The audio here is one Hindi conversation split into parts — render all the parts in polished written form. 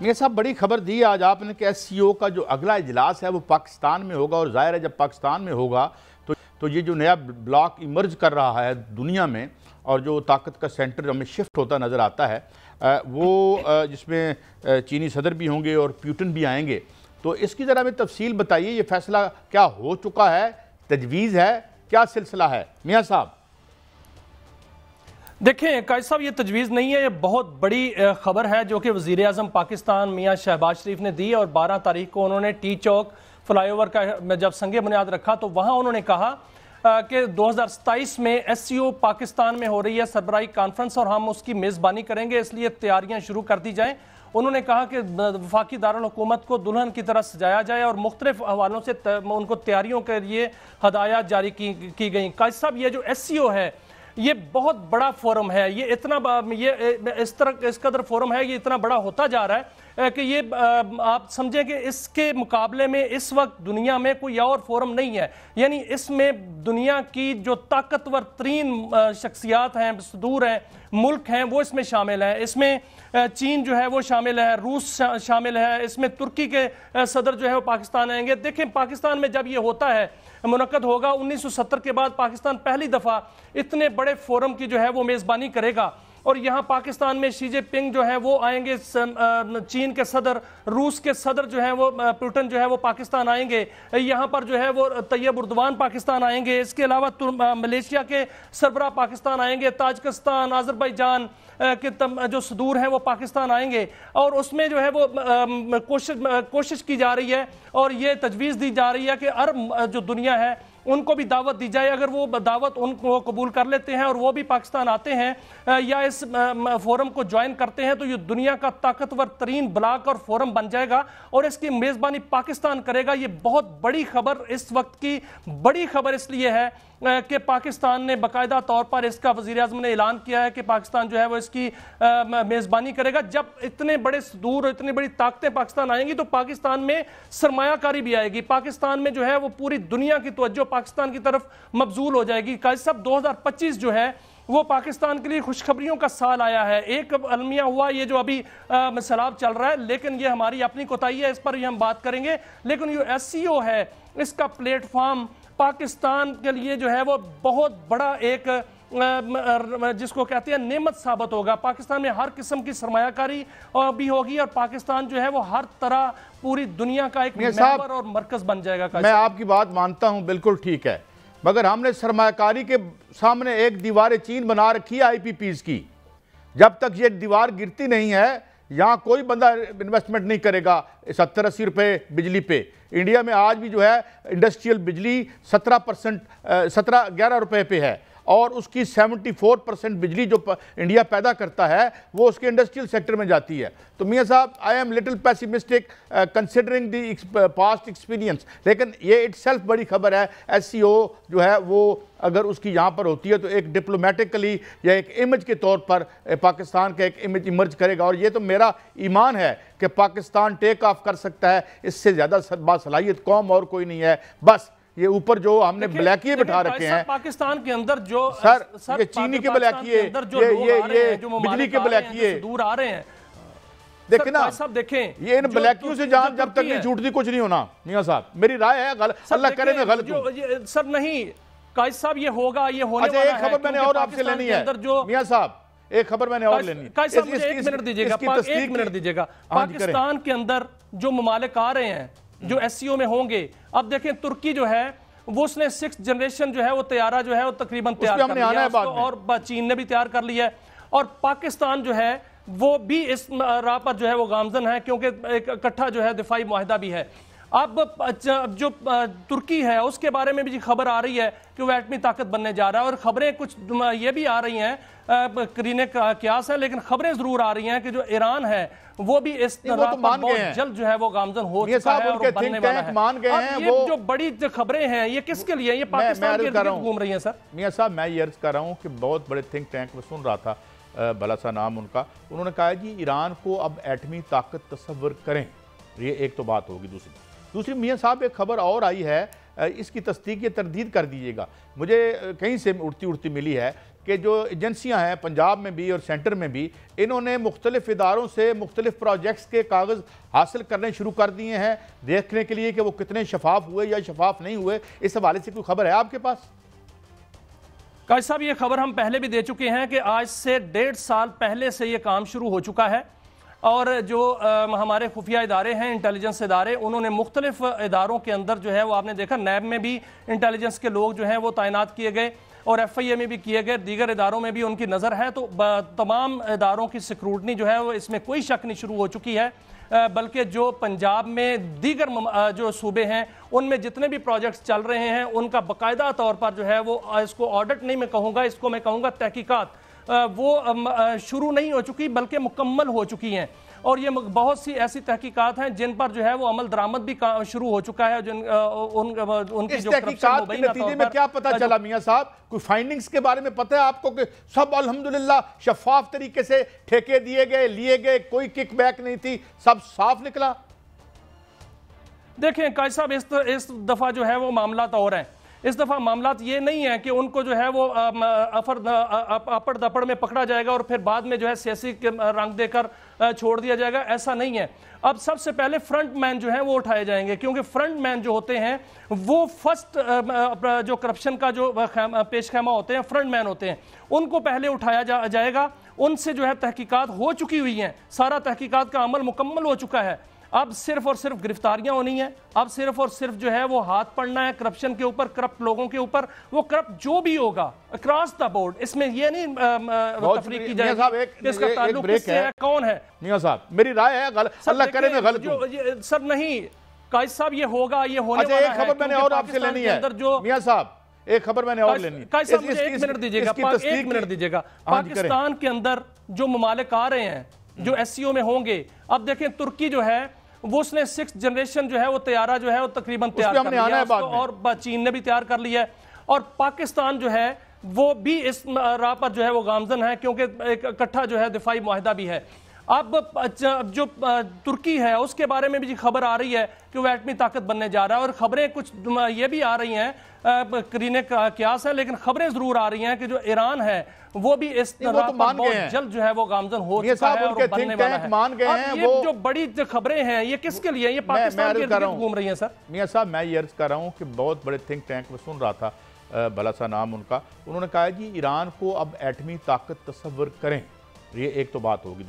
मियां साहब, बड़ी खबर दी आज आपने कि SCO का जो अगला इजलास है वो पाकिस्तान में होगा, और जाहिर है जब पाकिस्तान में होगा तो ये जो नया ब्लॉक इमर्ज कर रहा है दुनिया में और जो ताकत का सेंटर हमें शिफ्ट होता नज़र आता है वो जिसमें चीनी सदर भी होंगे और पुतिन भी आएंगे, तो इसकी ज़रा हमें तफसील बताइए। ये फैसला क्या हो चुका है, तजवीज़ है, क्या सिलसिला है मियां साहब? देखें कायद साहब, ये तजवीज़ नहीं है, ये बहुत बड़ी खबर है जो कि वज़ीर आज़म पाकिस्तान मियां शहबाज शरीफ ने दी। और 12 तारीख को उन्होंने टी चौक फ्लाईओवर का जब संगे बुनियाद रखा तो वहाँ उन्होंने कहा कि 2027 में SCO पाकिस्तान में हो रही है सरबराही कॉन्फ्रेंस और हम उसकी मेज़बानी करेंगे, इसलिए तैयारियाँ शुरू कर दी जाएँ। उन्होंने कहा कि वफाकी दारुल हुकूमत को दुल्हन की तरह सजाया जाए और मुख्तलिफ हवालों से उनको तैयारियों के लिए हदायत जारी की गई। कायद साहब, ये जो SCO है ये बहुत बड़ा फोरम है, ये इतना इस कदर फोरम है, ये इतना बड़ा होता जा रहा है कि ये आप समझें कि इसके मुकाबले में इस वक्त दुनिया में कोई और फोरम नहीं है। यानी इसमें दुनिया की जो ताकतवर तरीन शख्सियात हैं, सदूर हैं, मुल्क हैं, वो इसमें शामिल हैं। इसमें चीन जो है वो शामिल है, रूस शामिल है, इसमें तुर्की के सदर जो है वो पाकिस्तान आएंगे। देखें पाकिस्तान में जब ये होता है, मुनक्कद होगा, 1970 के बाद पाकिस्तान पहली दफ़ा इतने बड़े फोरम की जो है वो मेज़बानी करेगा। और यहाँ पाकिस्तान में शी जिनपिंग जो है वो आएंगे, चीन के सदर, रूस के सदर जो है वो पुतिन जो है वो पाकिस्तान आएंगे, यहाँ पर जो है वो तैयब उर्दवान पाकिस्तान आएंगे, इसके अलावा मलेशिया के सरबराह पाकिस्तान आएंगे, ताजिकिस्तान, अजरबैजान के जो सदूर हैं वो पाकिस्तान आएंगे। और उसमें जो है वो कोशिश की जा रही है और ये तजवीज़ दी जा रही है कि अरब जो दुनिया है उनको भी दावत दी जाए। अगर वो दावत उनको कबूल कर लेते हैं और वो भी पाकिस्तान आते हैं या इस फोरम को ज्वाइन करते हैं तो ये दुनिया का ताकतवर तरीन ब्लॉक और फोरम बन जाएगा और इसकी मेज़बानी पाकिस्तान करेगा। ये बहुत बड़ी खबर, इस वक्त की बड़ी खबर इसलिए है कि पाकिस्तान ने बाकायदा तौर पर इसका वज़ीर आज़म ने ऐलान किया है कि पाकिस्तान जो है वो इसकी मेज़बानी करेगा। जब इतने बड़े दूर, इतनी बड़ी ताकतें पाकिस्तान आएंगी तो पाकिस्तान में सरमायाकारी भी आएगी, पाकिस्तान में जो है वो पूरी दुनिया की तवज्जो पाकिस्तान की तरफ मबजूल हो जाएगी। कायद साहब, 2025 जो है वो पाकिस्तान के लिए खुशखबरियों का साल आया है। एक अलमिया हुआ ये जो अभी सैलाब चल रहा है, लेकिन ये हमारी अपनी कोताही है, इस पर ही हम बात करेंगे। लेकिन ये SCO है, इसका प्लेटफॉर्म पाकिस्तान के लिए जो है वो बहुत बड़ा एक जिसको कहते हैं नेमत साबित होगा। पाकिस्तान में हर किस्म की सरमायाकारी भी होगी और पाकिस्तान जो है वो हर तरह पूरी दुनिया का एक महवर और मरकज बन जाएगा। मैं आपकी बात मानता हूं, बिल्कुल ठीक है, मगर हमने सरमायाकारी के सामने एक दीवार चीन बना रखी है IPPs की। जब तक ये दीवार गिरती नहीं है यहाँ कोई बंदा इन्वेस्टमेंट नहीं करेगा 70-80 रुपये बिजली पे। इंडिया में आज भी जो है इंडस्ट्रियल बिजली 11 रुपये पे है और उसकी 74% बिजली जो इंडिया पैदा करता है वो उसके इंडस्ट्रियल सेक्टर में जाती है। तो मियां साहब, I am little pessimistic considering the past experience, लेकिन ये इटसेल्फ बड़ी खबर है। SCO जो है वो अगर उसकी यहाँ पर होती है तो एक डिप्लोमेटिकली या एक इमेज के तौर पर पाकिस्तान का एक इमेज इमर्ज करेगा और ये तो मेरा ईमान है कि पाकिस्तान टेक ऑफ कर सकता है। इससे ज़्यादा बासलाहियत कौम और कोई नहीं है। बस ये ऊपर जो हमने ब्लैकिए बिठा रखे हैं पाकिस्तान के अंदर जो सर ये चीनी के ब्लैकिए, ये बिजली के ब्लैकिए दूर आ रहे हैं। देखें ना सब देखें, ये इन ब्लैकियों से जान जब तक नहीं छूटती कुछ नहीं होना। मियां साहब, मेरी राय है, अल्लाह करे मैं गलत हूं। सर नहीं कायद साहब, ये होगा, ये होने वाला है। एक खबर मैंने और आपसे लेनी है मियां साहब, एक खबर मैंने और लेनी है। कायद साहब, मुझे 1 मिनट दीजिएगा, 1 मिनट दीजिएगा। पाकिस्तान के अंदर जो ममालिक आ रहे हैं जो SCO में होंगे, अब देखें तुर्की जो है वो उसने 6th जनरेशन जो है वो तैयारा जो है वो तकरीबन तैयार कर लिया है और चीन ने भी तैयार कर लिया है और पाकिस्तान जो है वो भी इस राह पर जो है वो गामजन है क्योंकि एक इकट्ठा जो है दिफाई मुआहदा भी है। अब जो तुर्की है उसके बारे में भी खबर आ रही है कि वो एटमी ताकत बनने जा रहा है और खबरें कुछ ये भी आ रही हैं, करीने क्यास है, लेकिन खबरें जरूर आ रही हैं कि जो ईरान है वो भी इस तरह बहुत जल्द जो है वो गामजन हो चुका है और बनने वाला है। मान गए हैं। ये जो बड़ी खबरें हैं ये किसके लिए, ये पाकिस्तान के लिए घूम रही हैं। सर मियां साहब, मैं ये अर्ज कर रहा हूँ कि बहुत बड़े थिंक टैंक में सुन रहा था, भला सा नाम उनका, उन्होंने कहा जी ईरान को अब एटमी ताकत तस्वर करें। ये एक तो बात होगी। दूसरी मियां साहब, एक खबर और आई है, इसकी तस्दीक या तरदीद कर दीजिएगा। मुझे कहीं से उड़ती मिली है कि जो एजेंसियां हैं पंजाब में भी और सेंटर में भी, इन्होंने मुख्तलिफ इदारों से मुख्तलिफ प्रोजेक्ट्स के कागज़ हासिल करने शुरू कर दिए हैं देखने के लिए कि वो कितने शफाफ हुए या शफाफ नहीं हुए। इस हवाले से कोई खबर है आपके पास? काजी साहब, ये खबर हम पहले भी दे चुके हैं कि आज से 1.5 साल पहले से ये काम शुरू हो चुका है और जो हमारे खुफिया इदारे हैं, इंटेलिजेंस इदारे, उन्होंने मुख्तलिफ इदारों के अंदर जो है वो आपने देखा नैब में भी इंटेलिजेंस के लोग जो हैं वो तैनात किए गए और FIA में भी किए गए, दीगर इदारों में भी उनकी नज़र है। तो तमाम इदारों की सिक्रूटनी जो है वो इसमें कोई शक नहीं शुरू हो चुकी है, बल्कि जो पंजाब में दीगर जो सूबे हैं उनमें जितने भी प्रोजेक्ट्स चल रहे हैं उनका बाकायदा तौर पर जो है वो इसको ऑडिट नहीं मैं कहूँगा, इसको मैं कहूँगा तहकीकात वो शुरू नहीं हो चुकी बल्कि मुकम्मल हो चुकी हैं। और ये बहुत सी ऐसी तहकीकात हैं जिन पर जो है वो अमल दरामद भी शुरू हो चुका है। उनकी जो तहकीकात के नतीजे में क्या पता चला मियां साहब? कोई फाइंडिंग्स के बारे में पता है आपको कि सब अल्हम्दुलिल्लाह शफाफ तरीके से ठेके दिए गए, लिए गए, कोई किकबैक नहीं थी, सब साफ निकला? देखें काजी साहब, इस दफा जो है वो मामला और हैं। इस दफ़ा मामला ये नहीं है कि उनको जो है वो अपड़ दपड़ में पकड़ा जाएगा और फिर बाद में जो है सियासी रंग देकर छोड़ दिया जाएगा, ऐसा नहीं है। अब सबसे पहले फ्रंट मैन जो है वो उठाए जाएंगे, क्योंकि फ्रंट मैन जो होते हैं वो फर्स्ट जो करप्शन का जो पेशखैमा होते हैं, फ्रंट मैन होते हैं, उनको पहले उठाया जाएगा। उनसे जो है तहकीकात हो चुकी हुई हैं, सारा तहकीकात का अमल मुकम्मल हो चुका है। अब सिर्फ और सिर्फ गिरफ्तारियां होनी है, अब सिर्फ और सिर्फ जो है वो हाथ पड़ना है करप्शन के ऊपर, करप्ट लोगों के ऊपर। वो करप्ट जो भी होगा अक्रॉस द बोर्ड, इसमें ये नहीं तफरीक की जाएगी इसका ताल्लुक किससे है, कौन है। मियां साहब, मेरी राय है अल्लाह करे मैं गलत हूं सर। नहीं काजी साहब, ये होगा, ये होने वाला है। एक खबर मैंने और आपसे लेनी है मियां साहब, एक खबर मैंने और लेनी है। काजी साहब मुझे 1 मिनट दीजिएगा, 1 मिनट दीजिएगा। पाकिस्तान के अंदर जो ममालिक आ रहे हैं जो SCO में होंगे, अब देखें तुर्की जो है वो उसने 6th जनरेशन जो है वो तैयारा जो है वो तकरीबन तैयार कर लिया है और चीन ने भी तैयार कर लिया है और पाकिस्तान जो है वो भी इस राह पर जो है वो गामजन है, क्योंकि एक इकट्ठा जो है दिफाई मुआहदा भी है। अब जो तुर्की है उसके बारे में भी खबर आ रही है कि वो एटमी ताकत बनने जा रहा है और खबरें कुछ ये भी आ रही हैं, करीने क्यास है, लेकिन खबरें जरूर आ रही हैं कि जो ईरान है वो भी इस तरह बहुत जल्द जो है वो गामजन हो चुका है और बनने वाला है। मान गए हैं। ये जो बड़ी खबरें हैं ये किसके लिए? ये पाकिस्तान के इर्द-गिर्द घूम रही हैं सर। मियां साहब, मैं ये अर्ज कर रहा हूँ कि बहुत बड़े थिंक टैंक में सुन रहा था, भला सा नाम उनका, उन्होंने कहा जी ईरान को अब एटमी ताकत तस्वर करें। ये एक तो बात होगी।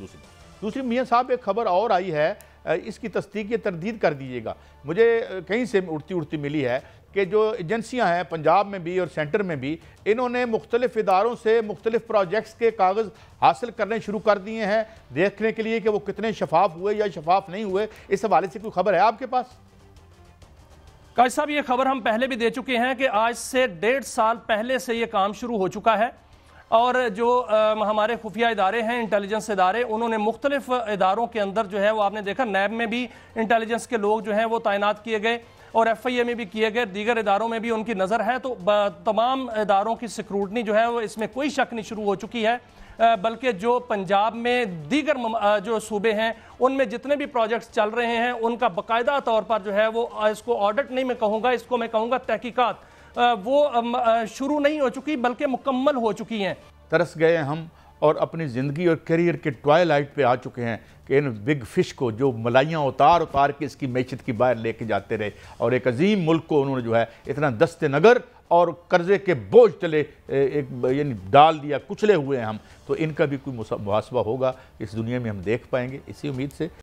दूसरी मियां साहब एक खबर और आई है, इसकी तस्दीक या तरदीद कर दीजिएगा। मुझे कहीं से उड़ती मिली है कि जो एजेंसियां हैं पंजाब में भी और सेंटर में भी, इन्होंने मुख्तलिफ इदारों से मुख्तलिफ प्रोजेक्ट्स के कागज़ हासिल करने शुरू कर दिए हैं देखने के लिए कि वो कितने शफाफ हुए या शफाफ नहीं हुए। इस हवाले से कोई खबर है आपके पास? काजी साहब, ये खबर हम पहले भी दे चुके हैं कि आज से 1.5 साल पहले से ये काम शुरू हो चुका है और जो हमारे खुफिया इदारे हैं, इंटेलिजेंस इदारे, उन्होंने मुख्तलिफ इदारों के अंदर जो है वो आपने देखा नैब में भी इंटेलिजेंस के लोग जो हैं वो तैनात किए गए और FIA में भी किए गए, दीगर इदारों में भी उनकी नज़र है। तो तमाम इदारों की सिक्रूटनी जो है वो इसमें कोई शक नहीं शुरू हो चुकी है, बल्कि जो पंजाब में दीगर जो सूबे हैं उनमें जितने भी प्रोजेक्ट्स चल रहे हैं उनका बाकायदा तौर पर जो है वो इसको ऑडिट नहीं मैं कहूँगा, इसको मैं कहूँगा तहकीकात वो शुरू नहीं हो चुकी बल्कि मुकम्मल हो चुकी हैं। तरस गए हम और अपनी ज़िंदगी और करियर के ट्वाइलाइट पे आ चुके हैं कि इन बिग फिश को जो मलाइयाँ उतार के इसकी मैशत की बाहर लेके जाते रहे और एक अजीम मुल्क को उन्होंने जो है इतना दस्ते नगर और कर्जे के बोझ तले एक यानी डाल दिया, कुचले हुए हैं हम। तो इनका भी कोई मुहासबा होगा इस दुनिया में, हम देख पाएंगे इसी उम्मीद से।